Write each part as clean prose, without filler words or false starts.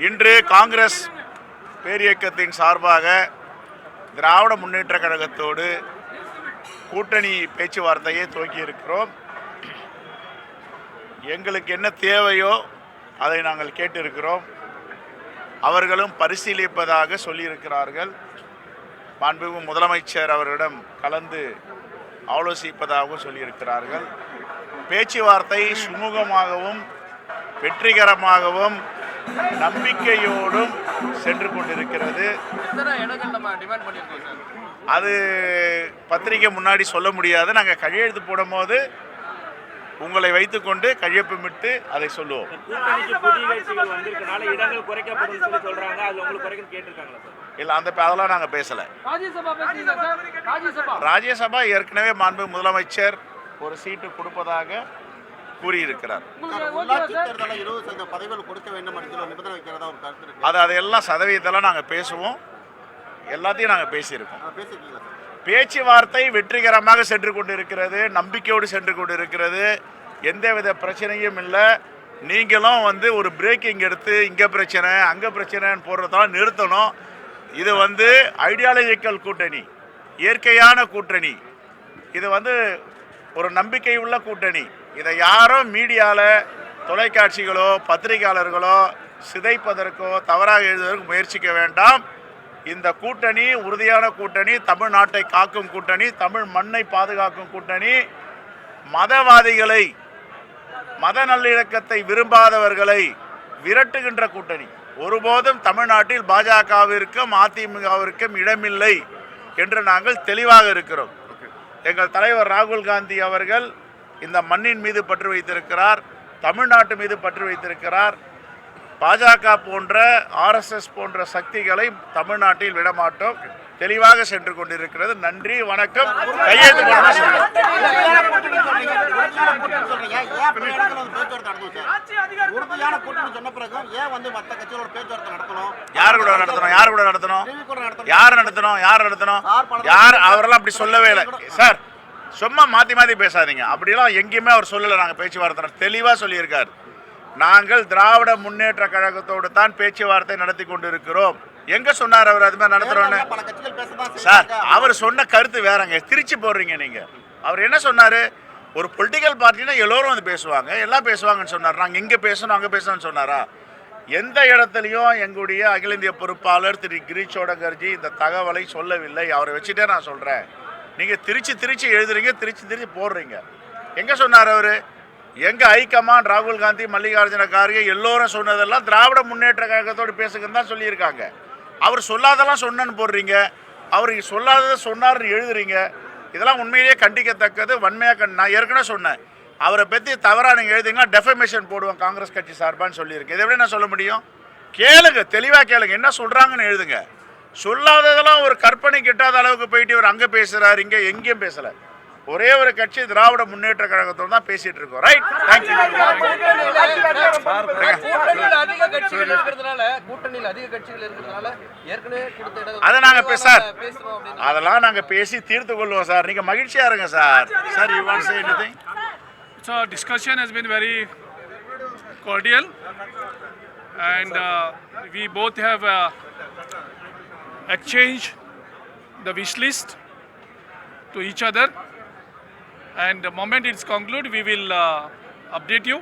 இன்று காங்கிரஸ் பேரியக்கத்தின் சார்பாக திராவிட முன்னேற்ற கழகத்தோடு கூட்டணி பேச்சுவார்த்தையை துவக்கி இருக்கிறோம். எங்களுக்கு என்ன தேவையோ அதை நாங்கள் கேட்டிருக்கிறோம். அவர்களும் பரிசீலிப்பதாக சொல்லியிருக்கிறார்கள். மாண்புமிகு முதலமைச்சர் அவரிடம் கலந்து ஆலோசிப்பதாகவும் சொல்லியிருக்கிறார்கள். பேச்சுவார்த்தை சுமூகமாகவும் வெற்றிகரமாகவும் நம்பிக்கையோடும் சென்று கொண்டிருக்கிறது. அது பத்திரிகை முன்னாடி சொல்ல முடியாது. நாங்கள் கையெழுத்து போடும்போது உங்களை வைத்துக்கொண்டு கையொப்பமிட்டு அதை சொல்லுவோம். இல்லை, அதெல்லாம் நாங்கள் பேசலை. ராஜ்யசபா ஏற்கனவே மாண்பு முதலமைச்சர் ஒரு சீட்டு கொடுப்பதாக கூறியிருக்கிறார். அதெல்லாம் சதவீதத்தெல்லாம் நாங்கள் பேசுவோம். எல்லாத்தையும் நாங்கள் பேசியிருக்கோம். பேச்சுவார்த்தை வெற்றிகரமாக சென்று கொண்டிருக்கிறது, நம்பிக்கையோடு சென்று கொண்டிருக்கிறது. எந்தவித பிரச்சனையும் இல்லை. நீங்களும் ஒரு பிரேக்கிங் எடுத்து இங்கே பிரச்சனை அங்கே பிரச்சனைன்னு போடுறதெல்லாம் நிறுத்தணும். இது ஐடியாலஜிக்கல் கூட்டணி, இயற்கையான கூட்டணி. இது ஒரு நம்பிக்கை உள்ள கூட்டணி. இதை யாரும் மீடியாவில் தொலைக்காட்சிகளோ பத்திரிகையாளர்களோ சிதைப்பதற்கோ தவறாக எழுதுவதற்கு முயற்சிக்க வேண்டாம். இந்த கூட்டணி உறுதியான கூட்டணி, தமிழ்நாட்டை காக்கும் கூட்டணி, தமிழ் மண்ணை பாதுகாக்கும் கூட்டணி, மதவாதிகளை மத நல்லிணக்கத்தை விரும்பாதவர்களை விரட்டுகின்ற கூட்டணி. ஒருபோதும் தமிழ்நாட்டில் பாஜகவிற்கும் அதிமுகவிற்கும் இடமில்லை என்று நாங்கள் தெளிவாக இருக்கிறோம். எங்கள் தலைவர் ராகுல் காந்தி அவர்கள் இந்த மண்ணின் மீது பற்று வைத்திருக்கிறார், தமிழ்நாட்டு மீது பற்று வைத்திருக்கிறார். பாஜக போன்ற RSS போன்ற சக்திகளை தமிழ்நாட்டில் விடமாட்டோம். தெளிவாக சென்று கொண்டிருக்கிறது. நன்றி, வணக்கம். கையெழுத்து அவரெல்லாம் அப்படி சொல்லவே இல்லை சார். சும்மா மாற்றி மாற்றி பேசாதீங்க. அப்படிலாம் எங்கேயுமே அவர் சொல்லலை. நாங்கள் பேச்சுவார்த்தை தெளிவாக சொல்லியிருக்கார். நாங்கள் திராவிட முன்னேற்ற கழகத்தோடு தான் பேச்சுவார்த்தை நடத்தி கொண்டிருக்கிறோம். எங்க சொன்னார் அவர் அது மாதிரி நடத்துறோன்னு? சார், அவர் சொன்ன கருத்து வேறங்க, திருச்சி போடுறீங்க நீங்க. அவர் என்ன சொன்னாரு? ஒரு பொலிட்டிக்கல் பார்ட்டினா எல்லோரும் பேசுவாங்க, எல்லாம் பேசுவாங்கன்னு சொன்னார். நாங்கள் இங்கே பேசணும் அங்கே பேசணும்னு சொன்னாரா? எந்த இடத்துலையும் எங்களுடைய அகில இந்திய பொறுப்பாளர் திரு கிரீஷ் சோடங்கர்ஜி இந்த தகவலை சொல்லவில்லை. அவரை வச்சுட்டே நான் சொல்கிறேன். நீங்கள் திருச்சி எழுதுறீங்க, திருச்சி போடுறீங்க. எங்கே சொன்னார் அவர்? எங்கள் ஹைகமாண்ட் ராகுல் காந்தி, மல்லிகார்ஜுன கார்கே எல்லோரும் சொன்னதெல்லாம் திராவிட முன்னேற்ற கழகத்தோடு பேசுங்கன்னு தான் சொல்லியிருக்காங்க. அவர் சொல்லாதெல்லாம் சொன்னன்னு போடுறீங்க, அவர் சொல்லாததை சொன்னார்னு எழுதுறீங்க. இதெல்லாம் உண்மையிலேயே கண்டிக்கத்தக்கது. வன்மையாக நான் ஏற்கனவே சொன்னேன், அவரை பற்றி தவறாக நீங்கள் எழுதிங்கன்னா டெஃபமேஷன் போடுவோம் காங்கிரஸ் கட்சி சார்பான்னு சொல்லியிருக்கேன். இதை எப்படி நான் சொல்ல முடியும்? கேளுங்க, தெளிவாக கேளுங்க, என்ன சொல்கிறாங்கன்னு எழுதுங்க. சொல்லாததெல்லாம் ஒரு கற்பனை கிட்டாத அளவுக்கு போயிட்டு இவர் அங்கே பேசுகிறார், இங்கே எங்கேயும் பேசலை. ஒரே ஒரு கட்சி திராவிட முன்னேற்ற கழகத்தோடு தான் பேசிட்டு இருக்கோம். Right, thank you. அதை நாங்கள் சார் அதெல்லாம் நாங்கள் பேசி தீர்த்து கொள்வோம் சார். நீங்கள் மகிழ்ச்சியா இருங்க sir. Sir, you want to say anything? So discussion has been very cordial and we both have exchanged the wish list to each other. And the moment it's concluded, we will update you.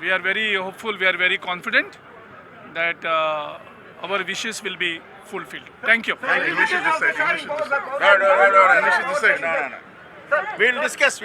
We are very hopeful, we are very confident that our wishes will be fulfilled. Thank you. We'll discuss.